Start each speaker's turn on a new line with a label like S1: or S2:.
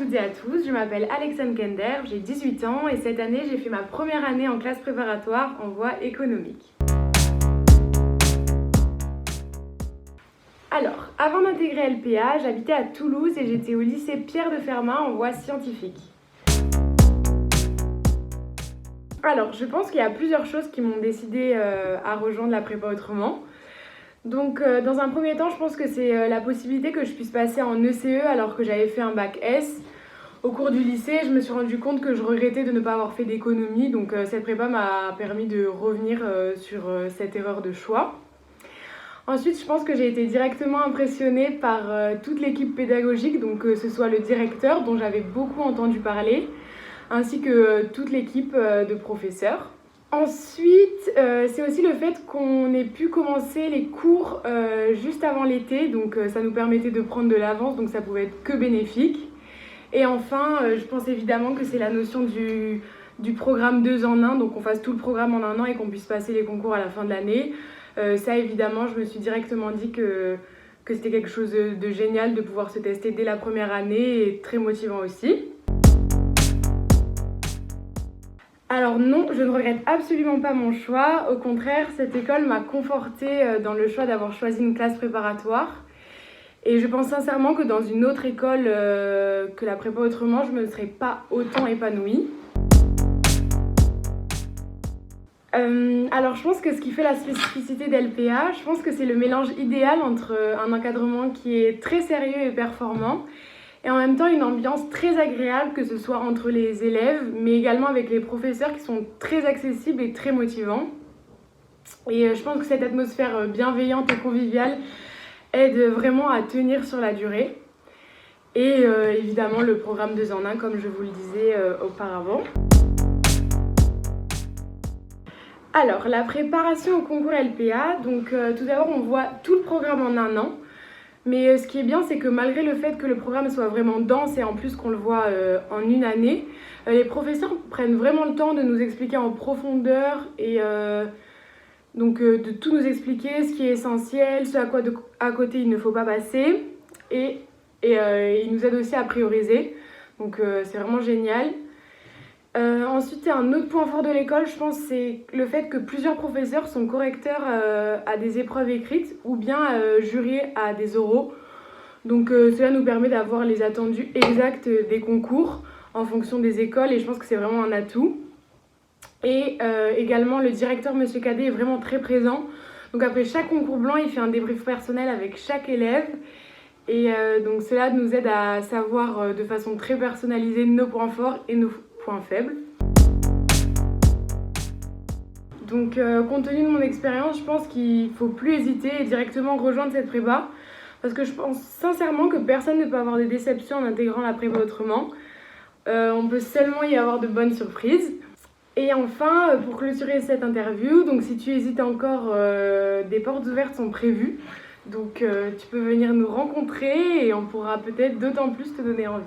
S1: toutes et à tous, je m'appelle Alexandre Kender, j'ai 18 ans et cette année j'ai fait ma première année en classe préparatoire en voie économique. Alors, avant d'intégrer LPA, j'habitais à Toulouse et j'étais au lycée Pierre de Fermat en voie scientifique. Alors, je pense qu'il y a plusieurs choses qui m'ont décidé à rejoindre la prépa autrement. Donc, dans un premier temps, je pense que c'est la possibilité que je puisse passer en ECE alors que j'avais fait un bac S. Au cours du lycée, je me suis rendu compte que je regrettais de ne pas avoir fait d'économie, donc cette prépa m'a permis de revenir sur cette erreur de choix. Ensuite, je pense que j'ai été directement impressionnée par toute l'équipe pédagogique, donc que ce soit le directeur dont j'avais beaucoup entendu parler, ainsi que toute l'équipe de professeurs. Ensuite, c'est aussi le fait qu'on ait pu commencer les cours juste avant l'été, donc ça nous permettait de prendre de l'avance, donc ça pouvait être que bénéfique. Et enfin, je pense évidemment que c'est la notion du programme 2 en 1, donc on fasse tout le programme en un an et qu'on puisse passer les concours à la fin de l'année. Ça évidemment, je me suis directement dit que c'était quelque chose de génial de pouvoir se tester dès la première année et très motivant aussi. Alors non, je ne regrette absolument pas mon choix. Au contraire, cette école m'a confortée dans le choix d'avoir choisi une classe préparatoire. Et je pense sincèrement que dans une autre école que la prépa autrement, je ne me serais pas autant épanouie. Alors je pense que ce qui fait la spécificité d'LPA, je pense que c'est le mélange idéal entre un encadrement qui est très sérieux et performant et en même temps une ambiance très agréable, que ce soit entre les élèves mais également avec les professeurs qui sont très accessibles et très motivants. Et je pense que cette atmosphère bienveillante et conviviale aide vraiment à tenir sur la durée. Et évidemment le programme 2 en 1 comme je vous le disais auparavant. Alors, la préparation au concours LPA, donc tout d'abord on voit tout le programme en un an. Mais ce qui est bien, c'est que malgré le fait que le programme soit vraiment dense et en plus qu'on le voit en une année, les professeurs prennent vraiment le temps de nous expliquer en profondeur et donc de tout nous expliquer, ce qui est essentiel, ce à quoi à côté il ne faut pas passer et ils nous aident aussi à prioriser. Donc c'est vraiment génial. Ensuite, un autre point fort de l'école, je pense, c'est le fait que plusieurs professeurs sont correcteurs à des épreuves écrites ou bien jurés à des oraux. Donc cela nous permet d'avoir les attendus exacts des concours en fonction des écoles et je pense que c'est vraiment un atout. Et également, le directeur, Monsieur Cadet, est vraiment très présent. Donc après chaque concours blanc, il fait un débrief personnel avec chaque élève. Et donc cela nous aide à savoir de façon très personnalisée nos points forts et nos points faibles. Donc compte tenu de mon expérience, je pense qu'il ne faut plus hésiter et directement rejoindre cette prépa parce que je pense sincèrement que personne ne peut avoir de déception en intégrant la prépa autrement. On peut seulement y avoir de bonnes surprises. Et enfin, pour clôturer cette interview, donc si tu hésites encore, des portes ouvertes sont prévues. Donc tu peux venir nous rencontrer et on pourra peut-être d'autant plus te donner envie.